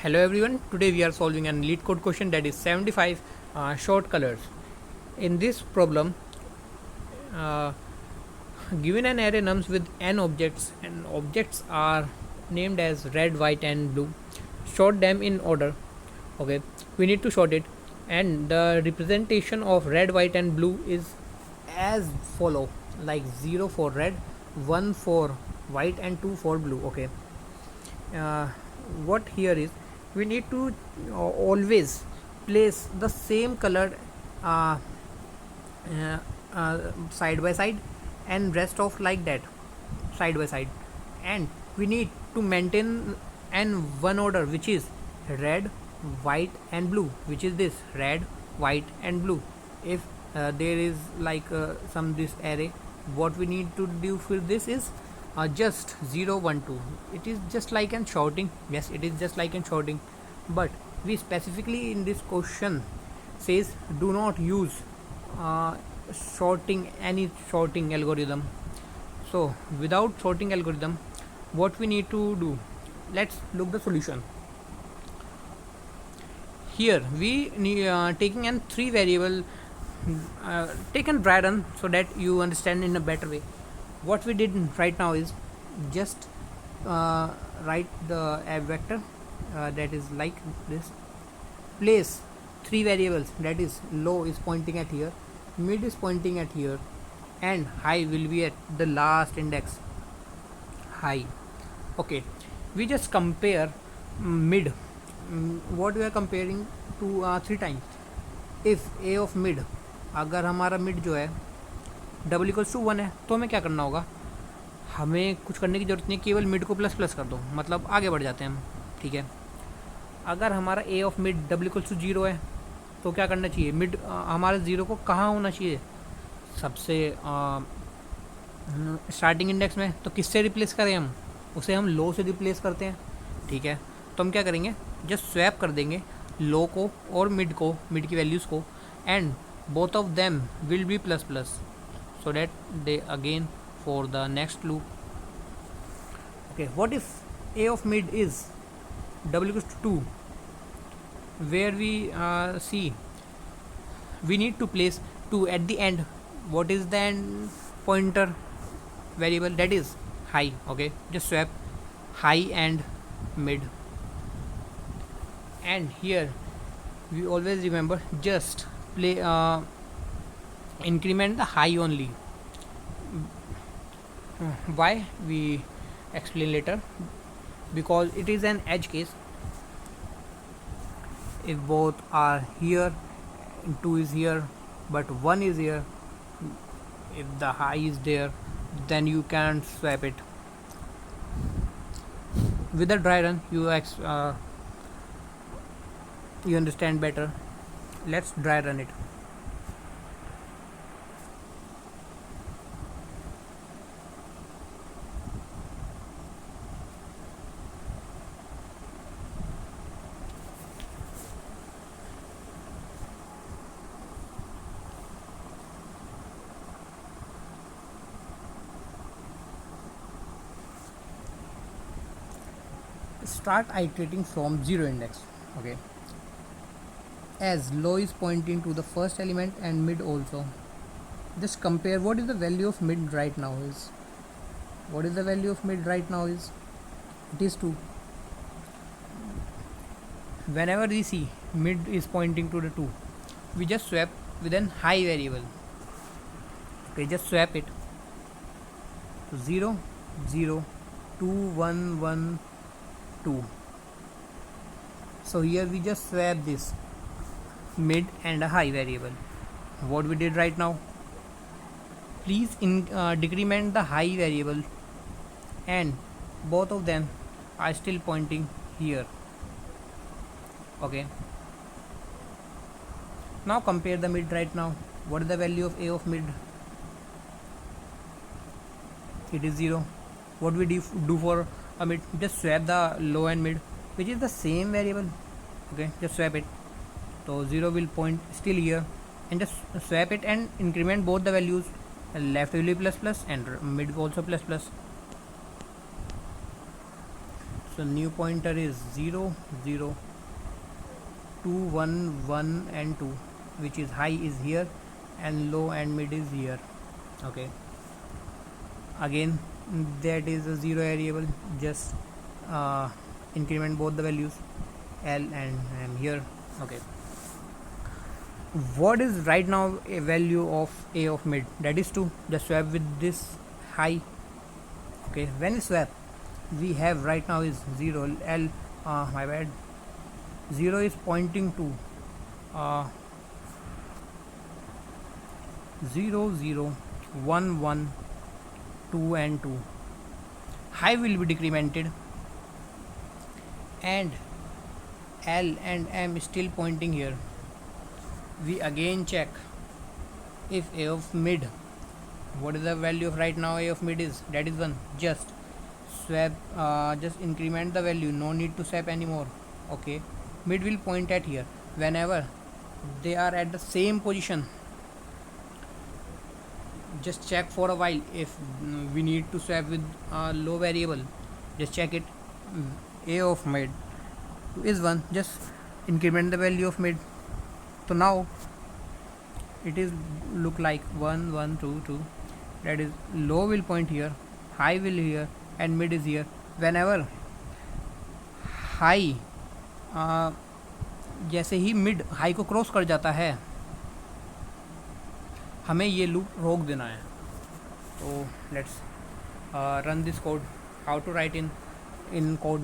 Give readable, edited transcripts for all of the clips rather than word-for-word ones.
Hello everyone, today we are solving an lead code question that is 75 short colors. In this problem, uh, given an array nums with n objects and objects are named as red, white and blue, sort them in order. Okay, we need to sort it, and the representation of red, white and blue is as follow, like 0 for red, 1 for white and 2 for blue. Okay, uh, what here is we need to always place the same colored uh, side by side and rest of like that side by side, and we need to maintain an one order which is red, white and blue, which is this red, white and blue. If there is like some this array, what we need to do for this is just 0 1 2. It is just like an shorting. Yes, it is just like an shorting, but we specifically in this question says do not use uh, sorting any sorting algorithm. So without sorting algorithm, what we need to do, let's look the solution. Here we taking an three variable, take and dry run so that you understand in a better way. What we did right now is just write the a vector that is like this, place three variables, that is low is pointing at here, mid is pointing at here, and high will be at the last index high. Okay, we just compare mid. What we are comparing to three times. If a of mid, अगर हमारा mid जो है double equals to 1 है, तो हमें क्या करना होगा, हमें कुछ करने की ज़रूरत नहीं, केवल मिड को प्लस प्लस कर दो, मतलब आगे बढ़ जाते हैं हम. ठीक है, अगर हमारा A of mid double equals to 0 है, तो क्या करना चाहिए, मिड हमारे 0 को कहाँ होना चाहिए, सबसे स्टार्टिंग इंडेक्स में. तो किससे रिप्लेस करें हम, उसे हम लो से रिप्लेस करते हैं. ठीक है, तो हम क्या करेंगे, जस्ट स्वैप कर देंगे लो को और मिड को, मिड की वैल्यूज़ को, and both of them will be plus plus, so that they again for the next loop. Okay, what if a of mid is double equals to 2, where we see we need to place 2 at the end. What is the end pointer variable, that is high. Okay, just swap high and mid, and here we always remember just play increment the high only. Why, we explain later, because it is an edge case. If both are here, 2 is here but 1 is here, if the high is there, then you can swap it. With a dry run you understand better. Let's dry run it. Start iterating from 0 index. Okay, as low is pointing to the first element and mid also. Just compare what is the value of mid right now is. What is the value of mid right now is, it is 2. Whenever we see mid is pointing to the 2, we just swap with an high variable. Okay, just swap it, 0 0 2 1 1 2. So here we just swap this mid and a high variable. What we did right now, please decrement the high variable, and both of them are still pointing here. Okay, now compare the mid right now. What is the value of a of mid, it is 0. What we do for a mid, just swap the low and mid, which is the same variable. Okay, just swap it, so 0 will point still here, and just swap it and increment both the values. Left will be plus plus and mid also plus plus. So new pointer is 0 0 2 1 1 and 2, which is high is here and low and mid is here. Okay, again that is a zero variable, just increment both the values L and M here. Okay, what is right now a value of A of mid? That is 2. Just swap with this high. Okay, when we swap, we have right now is 0 L, my bad, 0 is pointing to uh, 0 0 1 1 2 and 2. High will be decremented and L and M is still pointing here. We again check if A of mid, what is the value of right now A of mid is, that is 1. Just swap, just increment the value, no need to swap anymore. Okay, mid will point at here. Whenever they are at the same position, just check for a while. If we need to swap with a low variable, just check it. A of mid is 1, just increment the value of mid. So now it is look like 1 1 2 2, that is low will point here, high will here and mid is here. Whenever high जैसे ही mid high को cross कर जाता है, हमें ये loop रोक देना है. तो let's run this code. How to write in code?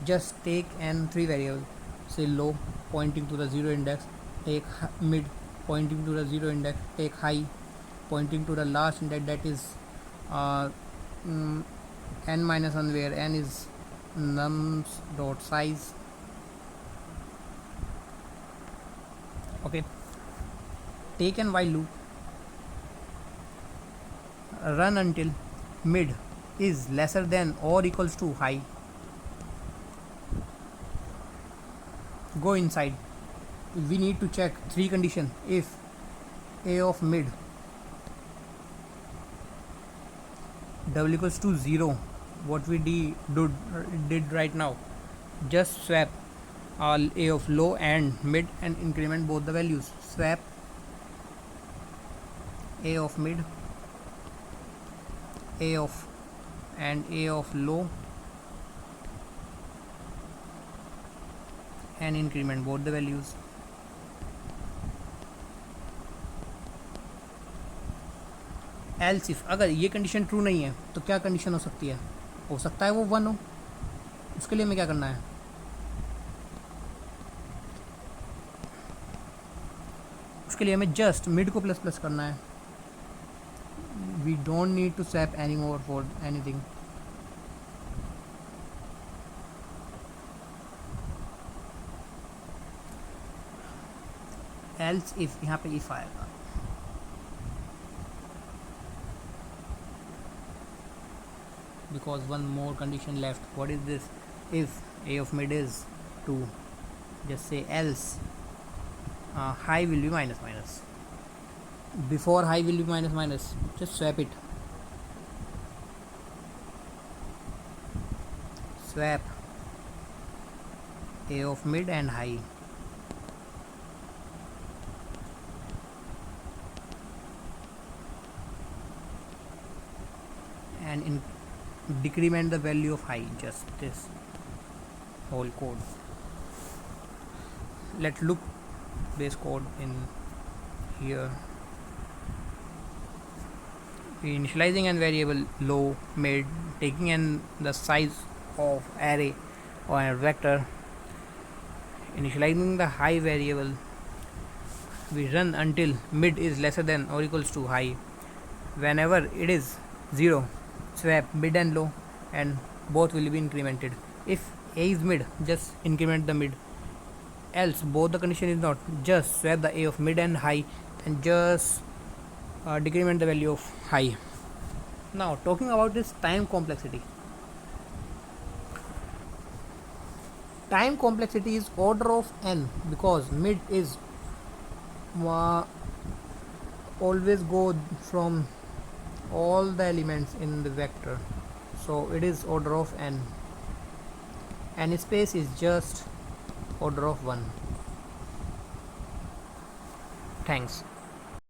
Just take n 3 variable, say low pointing to the 0 index, take mid pointing to the 0 index, take high pointing to the last index, that is n minus 1, where n is nums dot size. Okay, take an while loop, run until mid is lesser than or equals to high. Go inside. We need to check 3 condition. If A of mid double equals to 0, what we did right now, just swap A of low and mid and increment both the values. Swap A of mid, A of and A of low and increment both the values. Else if अगर ये condition true नहीं है तो क्या condition हो सकती है? हो सकता है वो 1 हो. उसके लिए हमें क्या करना है? उसके लिए हमें जस्ट मिड को प्लस प्लस करना है. We don't need to swap anymore for anything. Else if यहाँ पे if आएगा, because one more condition left. What is this? If A of mid is 2, just say else high will be minus minus. Before high will be minus minus, just swap it. Swap A of mid and high. And decrement the value of high, just this whole code. Let's look base code in here. We initializing an variable low mid, taking in the size of array or a vector, initializing the high variable. We run until mid is lesser than or equals to high. Whenever it is 0, swap mid and low and both will be incremented. If A is mid, just increment the mid. Else both the condition is not, just swap the A of mid and high and just decrement the value of high. Now talking about this time complexity. Time complexity is order of n, because mid is always go from all the elements in the vector, so it is order of n. and space is just order of 1. Thanks.